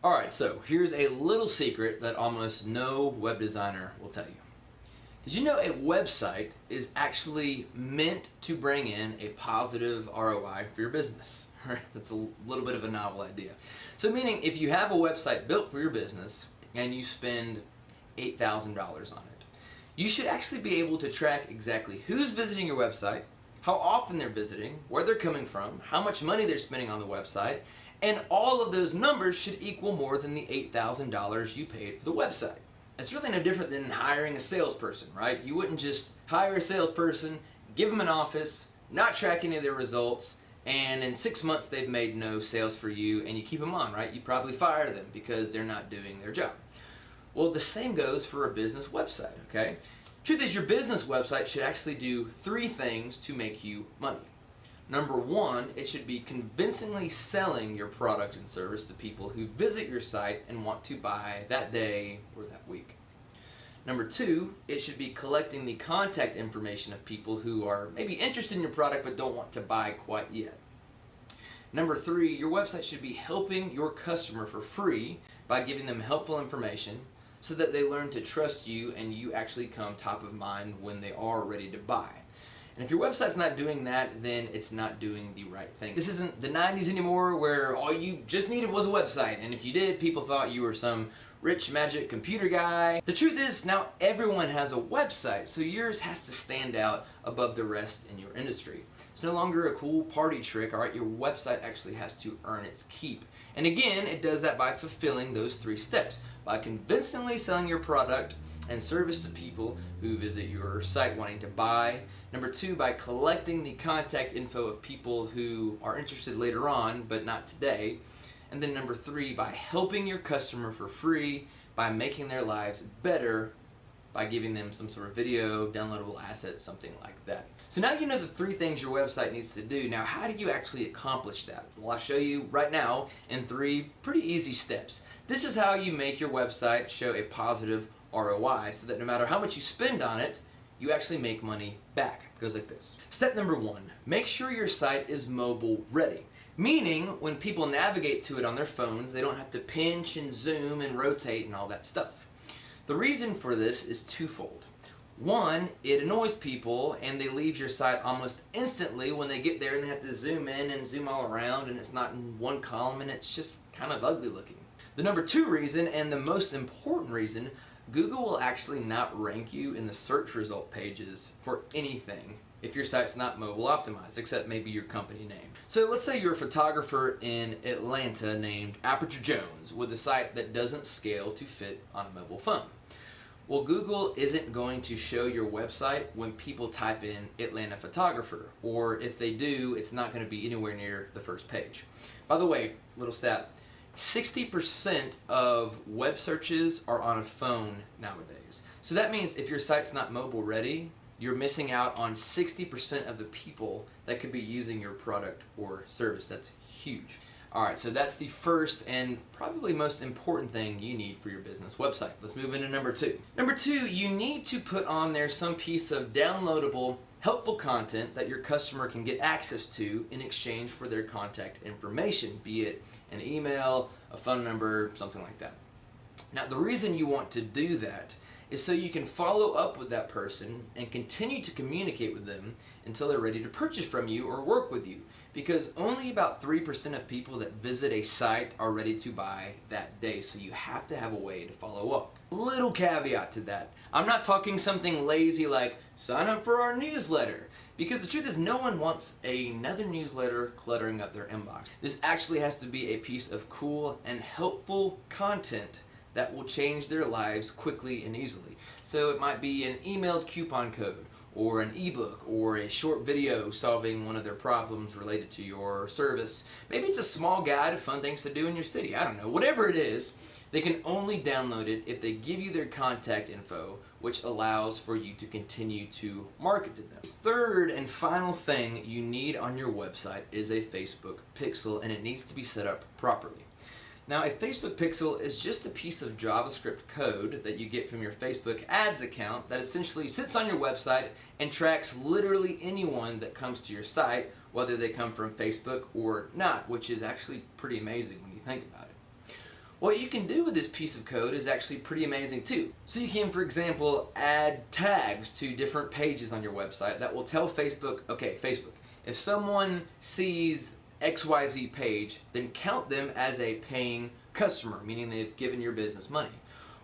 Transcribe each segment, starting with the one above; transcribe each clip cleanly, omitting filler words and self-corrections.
Alright, so here's a little secret that almost no web designer will tell you. Did you know a website is actually meant to bring in a positive ROI for your business? That's a little bit of a novel idea. So meaning if you have a website built for your business and you spend $8,000 on it, you should actually be able to track exactly who's visiting your website, how often they're visiting, where they're coming from, how much money they're spending on the website, and all of those numbers should equal more than the $8,000 you paid for the website. It's really no different than hiring a salesperson, right? You wouldn't just hire a salesperson, give them an office, not track any of their results, and in 6 months they've made no sales for you and you keep them on, right? You probably fire them because they're not doing their job. Well, the same goes for a business website, okay? Truth is, your business website should actually do 3 things to make you money. Number 1, it should be convincingly selling your product and service to people who visit your site and want to buy that day or that week. Number 2, it should be collecting the contact information of people who are maybe interested in your product but don't want to buy quite yet. Number 3, your website should be helping your customer for free by giving them helpful information so that they learn to trust you and you actually come top of mind when they are ready to buy. And if your website's not doing that, then it's not doing the right thing. This isn't the 90s anymore where all you just needed was a website, and if you did, people thought you were some rich magic computer guy. The truth is, now everyone has a website, so yours has to stand out above the rest in your industry. It's no longer a cool party trick, alright? Your website actually has to earn its keep. And again, it does that by fulfilling those 3 steps. By convincingly selling your product and service to people who visit your site wanting to buy. Number 2, by collecting the contact info of people who are interested later on, but not today. And then number 3, by helping your customer for free, by making their lives better, by giving them some sort of video, downloadable asset, something like that. So now you know the 3 things your website needs to do. Now, how do you actually accomplish that? Well, I'll show you right now in 3 pretty easy steps. This is how you make your website show a positive ROI so that no matter how much you spend on it, you actually make money back. It goes like this. Step number 1, make sure your site is mobile ready. Meaning, when people navigate to it on their phones, they don't have to pinch and zoom and rotate and all that stuff. The reason for this is twofold. 1, it annoys people and they leave your site almost instantly when they get there and they have to zoom in and zoom all around and it's not in one column and it's just kind of ugly looking. The number 2 reason, and the most important reason, Google will actually not rank you in the search result pages for anything if your site's not mobile optimized, except maybe your company name. So let's say you're a photographer in Atlanta named Aperture Jo with a site that doesn't scale to fit on a mobile phone. Well, Google isn't going to show your website when people type in Atlanta photographer, or if they do, it's not going to be anywhere near the first page. By the way, little stat, 60% of web searches are on a phone nowadays. So that means if your site's not mobile ready, you're missing out on 60% of the people that could be using your product or service. That's huge. Alright, so that's the first and probably most important thing you need for your business website. Let's move into number 2. Number 2, you need to put on there some piece of downloadable, helpful content that your customer can get access to in exchange for their contact information, be it an email, a phone number, something like that. Now, the reason you want to do that is so you can follow up with that person and continue to communicate with them until they're ready to purchase from you or work with you, because only about 3% of people that visit a site are ready to buy that day, so you have to have a way to follow up. Little caveat to that, I'm not talking something lazy like sign up for our newsletter, because the truth is no one wants another newsletter cluttering up their inbox. This actually has to be a piece of cool and helpful content that will change their lives quickly and easily. So it might be an emailed coupon code, or an ebook, or a short video solving one of their problems related to your service. Maybe it's a small guide of fun things to do in your city. I don't know. Whatever it is, they can only download it if they give you their contact info, which allows for you to continue to market to them. The third and final thing you need on your website is a Facebook pixel, and it needs to be set up properly. Now, a Facebook pixel is just a piece of JavaScript code that you get from your Facebook ads account that essentially sits on your website and tracks literally anyone that comes to your site, whether they come from Facebook or not, which is actually pretty amazing when you think about it. What you can do with this piece of code is actually pretty amazing too. So you can, for example, add tags to different pages on your website that will tell Facebook, okay, Facebook, if someone sees XYZ page, then count them as a paying customer, meaning they've given your business money.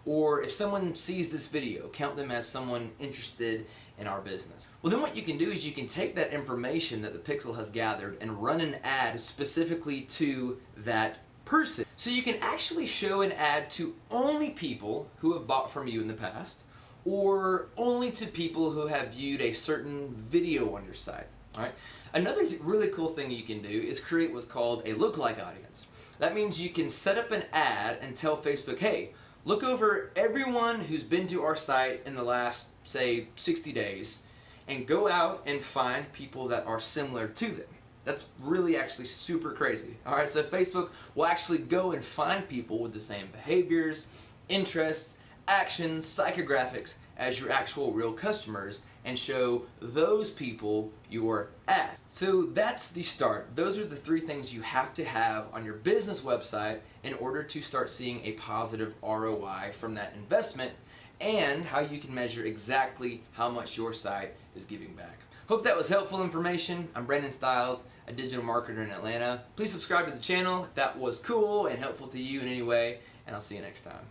Or if someone sees this video, count them as someone interested in our business. Well, then what you can do is you can take that information that the Pixel has gathered and run an ad specifically to that person. So you can actually show an ad to only people who have bought from you in the past, or only to people who have viewed a certain video on your site. All right. Another really cool thing you can do is create what's called a lookalike audience. That means you can set up an ad and tell Facebook, hey, look over everyone who's been to our site in the last, say, 60 days, and go out and find people that are similar to them. That's really actually super crazy. All right, so Facebook will actually go and find people with the same behaviors, interests, actions, psychographics as your actual real customers and show those people your ad. So that's the start. Those are the 3 things you have to have on your business website in order to start seeing a positive ROI from that investment, and how you can measure exactly how much your site is giving back. Hope that was helpful information. I'm Brandon Stiles, a digital marketer in Atlanta. Please subscribe to the channel if that was cool and helpful to you in any way, and I'll see you next time.